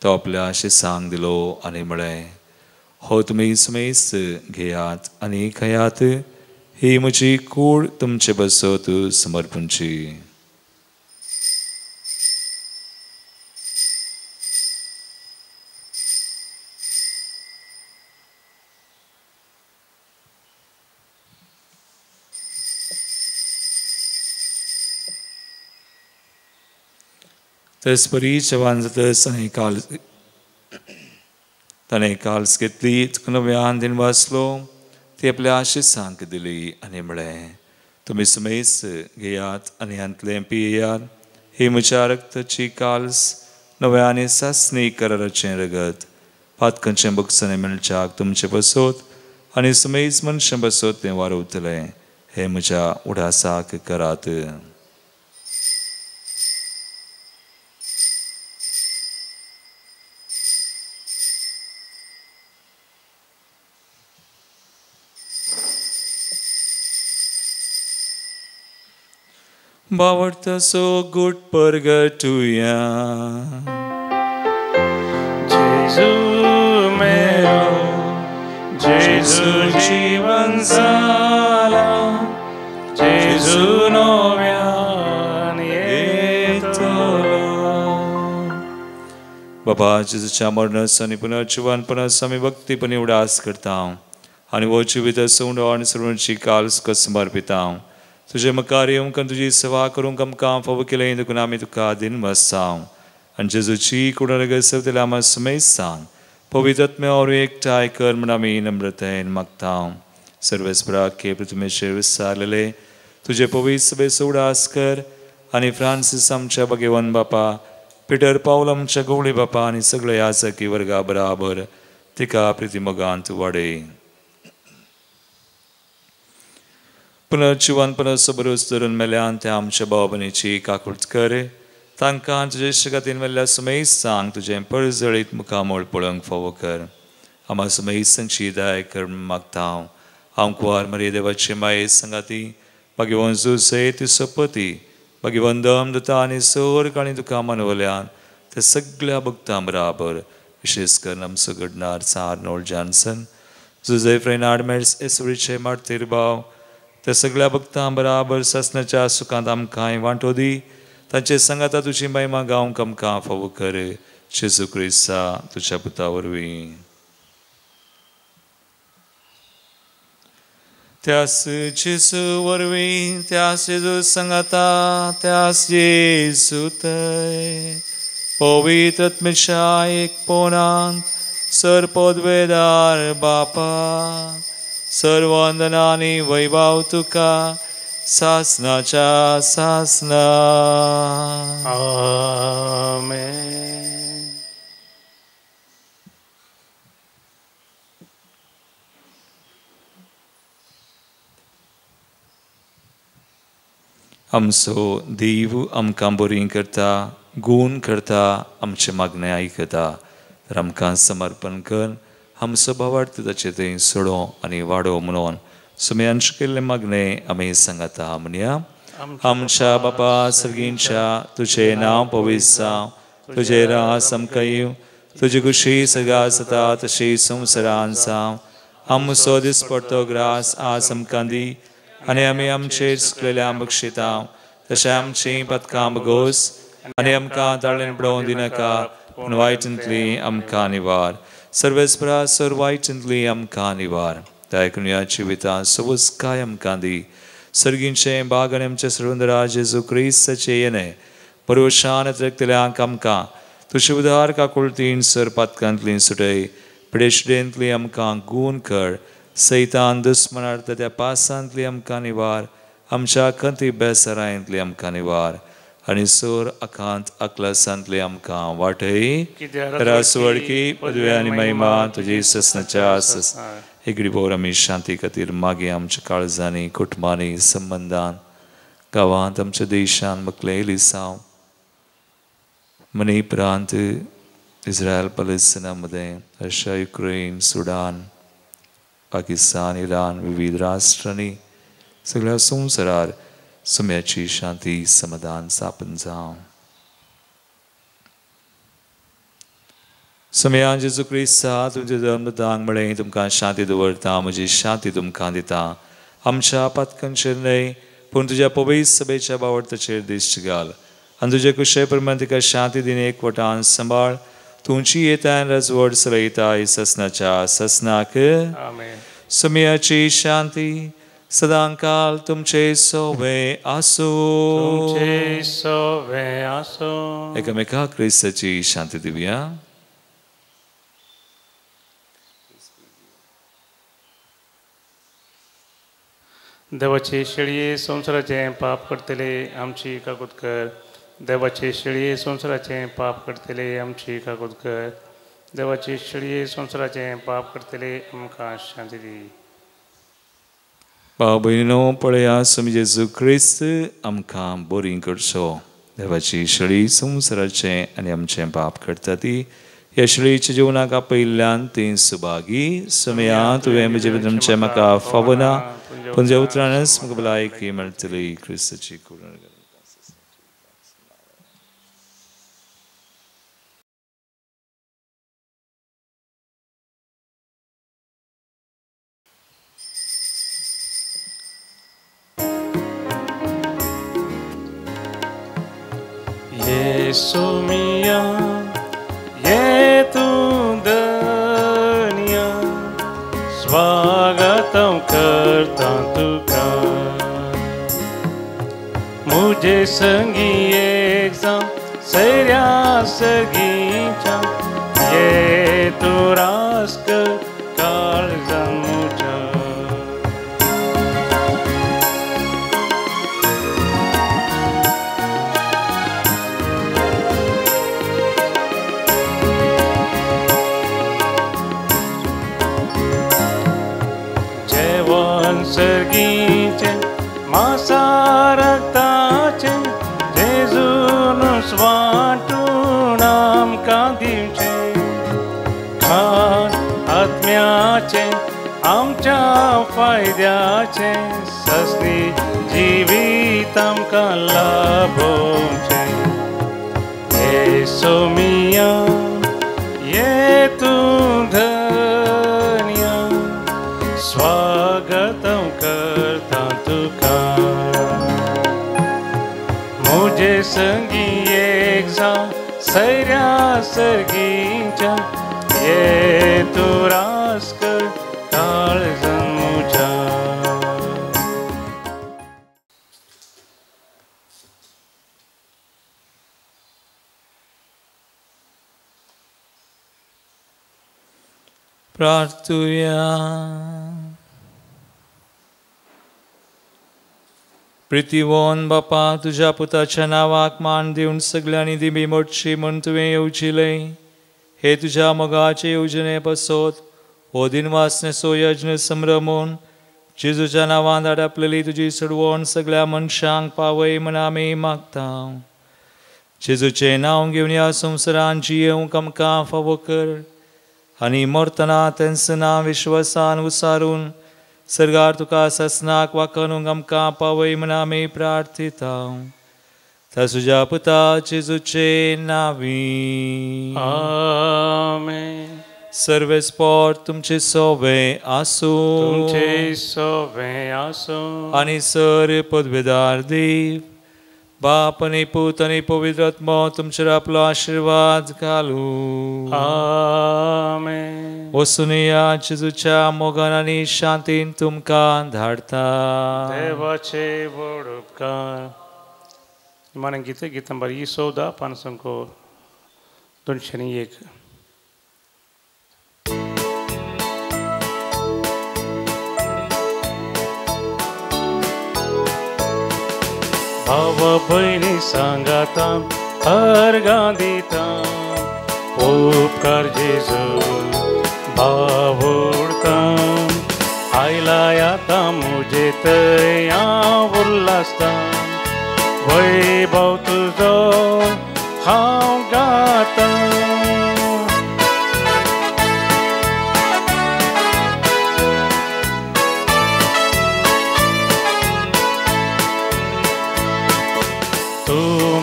तो आपल्या शिसांक दिलो आनी म्हळें हो तुमी सुमेस घेयात आनी खयात. ही म्हजी कूड तुमचे बसत समर्पूंची. तेच परी जेवण जातच ताणें काल्स घेतली नव्यान दिन वाचलो. ती आपल्या आशिसांक दिली आनी म्हळें तुमी सुमेस घेयात आनी हांतलें पियेयात. ही म्हज्या रक्ताची काल्स नव्या आनी सासणी कराराचें रगत. पातकांचें बक्षणें मेळच्याक तुमचें बसोत आनी सुमेस मनशें बसोत तें वारवतलें. हें म्हज्या उडासाक करात. बावडता सो गुट परगटुया. जेजू मेरो जेजू Jesu जीवन झाला Jesu नव्यान येतलो बाबा जेजूच्या मरणास आणि पुनर्जीवनपणास आम्ही भक्तीपणे उडास करता आणि वो जिवित सोंड आणि सर्वांची काल्स समर्पिता तुझे मुखार येऊन तुझी सेवा करूंक आमकां फावो केलें देखून आमी तुका दिन मस्सांव आनी जेजूची कुडरग सवतेल्या आमी समेत सांग पवित्र आत्म्या और एकठांय कर म्हण आमी नम्रतायेन मागता सर्वेस्पराक हे पृथ्वीचेर विस्तारलेले तुझे पवित्र सभेचो उडास कर आनी फ्रांसीस आमच्या भगवान बापा पिटर पावल आमच्या गवळी बापा आनी सगळे याजकी वर्गा बराबर तिका प्रितीमोगान तूं वाडय पुनर्जीवन परस बरोस धरून मेल्यान त्या आमच्या भावनेची काकुळट कर तांकां तुजे शगातीन मेल्ल्या समेत सांग तुजें पळजळीत मुखामोळ पळोवंक फावो कर आम्हा समेत संची दाय कर मागता हांव कुंवार मरे देवाचे माये संगाती भगवान जुसे तिचो पती भगवान दमदता आनी सर काणी तुका मानवल्यान ते सगळ्या भक्तां बराबर विशेष करून आमचो घडणार आर्नोल्ड जॉन्सन जुझेफ रेनार्ड मेड्स एसुरीचे मार्तीर भाव त्या सगळ्या भक्तां बराबर ससनाच्या सुखांत आमकां वांटो दी तांचे सांगाता तुजी महिमा गावंक आमकां फावो कर जेजू क्रिस्ता तुज्या पुता वरवीं त्यास जेजू वरवीं त्यास जेजू सांगाता त्यास जेजू थंय पवित्र आत्म्याच्या एकपणान सरपदवेदार बापा सर्ववंदनानी वैभव तुका सासनाच्या सासना आमेन आमचो देव आमकां बरी करता गुण करता आमचे मागणे आयकता तर आमकां समर्पण कर आमचो भावार्थ ताचे थंय सोडो आनी वाडो म्हणून सुमयांचे केल्ले मागणे आमी सांगता म्हणया आमच्या बापा सर्गींच्या तुझे नांव पवित्र जावं तुझे रास आमकां येवं तुजी खुशी सगळ्या जाता तशी संवसारान जावं आमचो दिसपडटो ग्रास आज आमकां दी आनी आमी आमचेर सुकलेल्या बक्षिता तशें आमची पथकां बगोस आनी आमकां ताळेन पडोवंक दिनाका पूण वायटांतली आमकां निवार सर्वेस्परा सर वायटांतली आमकां निवार दायकुनिया जिवितां सवस काय आमकां दी सर्गींचे बाग आनी आमचे सर्वंदरा जेजू क्रिस्ताचे येणे परवशान रक्तल्यांक आमकां तुजे उदार काकुळतीन सर पातकांतली सुटय पिडेशडेंतली आमकां गूण कर सैतान दुस्मनार्थ त्या पासांतली आमकां निवार आमच्या खंती बेसरायंतली आमकां निवार आनी सोर अकांत अकलसांतली आमकां वाटय रासवडकी पदवी आनी महिमा तुजी ससनाच्या सस एगडी भोर आमी शांती खातीर मागे आमच्या काळजांनी कुटुंबांनी संबंधान गांवांत आमच्या देशांत मकलेली साव मनी प्रांत इस्रायल पॅलेस्टिना मध्ये Russia Ukraine Sudan Pakistan Iran विविध राष्ट्रांनी सगळ्या संवसारार सुम्याची शांती समाधान स्थापन जावं सुम्या जेजू क्रिस्ता तुमचे धर्मदान म्हळें तुमकां शांती दवरता म्हजी शांती तुमकां दिता आमच्या पातकांचेर न्हय पूण तुज्या पवित्र सभेच्या बावडताचेर दिश्ट घाल आनी तुजे कुशे प्रमाण तिका शांती दिन एकवटान सांबाळ तुमची येतान राजवड चलयताय ससनाच्या ससनाक सुम्याची शांती सदांकाल तुमचे सोबे आसो एकामेकाक क्रिस्ताची शांती दिवया देवाचे शेळये संवसाराचे पाप करतले आमची काकूत कर देवाचे शेळये संवसाराचे पाप करतले आमची काकूत कर देवाचे शेळये संवसाराचे पाप करतले आमकां शांती दी भाव भयणीनो पळया सुमी जेजू क्रिस्त आमकां बरी करचो देवाची शेळी संवसाराचे आनी आमचे पाप करता ती ह्या शेळयेच्या जिवनाक आपयल्ल्यान ती सुभागी सुमया तुवें म्हजे भितर म्हाका फावो ना पूण जे उतरानच म्हाका भलायकी मेळटली क्रिस्ताची कुडण Yesumia येतून धन्य स्वागतम करता तुका मुझे संगी एकदम सैर्या सगीच्या ये तू रास्क काळजान मुझा जेवण सर्गीचे मासा रक्ताचे जेजून वाटून आमकां दिवचे खाण आत्म्याचे आमच्या फायद्याचे सस्ती जिवीत आमकां लाभोवचे येसू मिया येतूं धन्य स्वागतम करता तुका मुझे संगी एक सैर्या सर्गीच्या ये तू रास्क काळजान मुझा प्रार्थूया. प्रितीवोन बापा तुझ्या पुताच्या नावाक मान देऊन सगळ्यांनी दिबी मोडची म्हूण तुवें येवजिलें हे तुझ्या मोगाचे येवजणे बसोत हो दिनवासनेचो यज्ञ संभ्रमून जेजूच्या नांवान धाडपलेली तुजी सडवण सगळ्या मनशांक पावय म्हण आमी मागता. जेजूचें नांव घेवन ह्या संवसारांत जियेवंक आमकां फावो कर आनी मरतना तेंचं नांव विश्वासान उसारून सर्गार तुका ससनाक वाकणूंक आमकां पावय म्हण आमी प्रार्थिता. तुझ्या पुता जेजूचे नांवी आमेन. सर्वेस्पोर तुमचे सोवे आसूं तुमचे सोवे आसूं आनी सर पदवेदार देव बाप आनी पूत आनी पवित्र आत्मा तुमचेर आपलो आशिर्वाद घालूं. आमेन. वचून या जेजूच्या मोगान आनी शांतीन तुमकां धाडता. देवाचे व्हड उपकार. इमाने गीते गीत नंबर 14 501 201. भाव भयणी सांगाता अर्गां दिता उपकार जेजू भाव उरता आयला आता मुझे थंय हांव उल्हासता वैभव तुजो हांव गाता.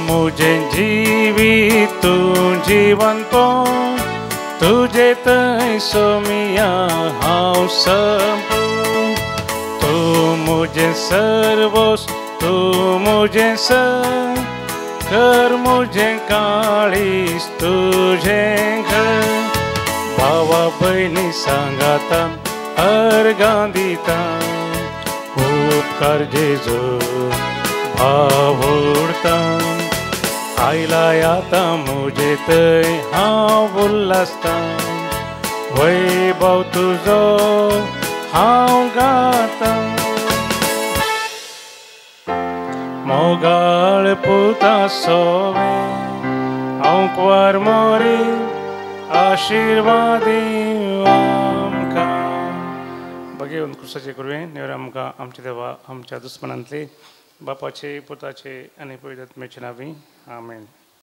मुझे जीवित तू जीवनपण तुझे थंय सोमिया हांव संपूर्ण तू मुझे सर्वोस तू मुझे सर कर मुझे काळीस तुझे घर भावा भयणी सांगाता अर्गां दिता उपकार जेजू भाव उरता आयला आता मुझे थंय हांव उल्हासता वैभव तुजो हांव गाता. मोगाळ पुता सोवे हांव कुवार मोरी आशिर्वादी आमकां बघेवन कुसाचे करुवें नेवर आमकां आमचे देवा आमच्या दुस्मनांतले बापाचे पुताचे आनी पवित्र आत्म्याचे नांवी आमेन.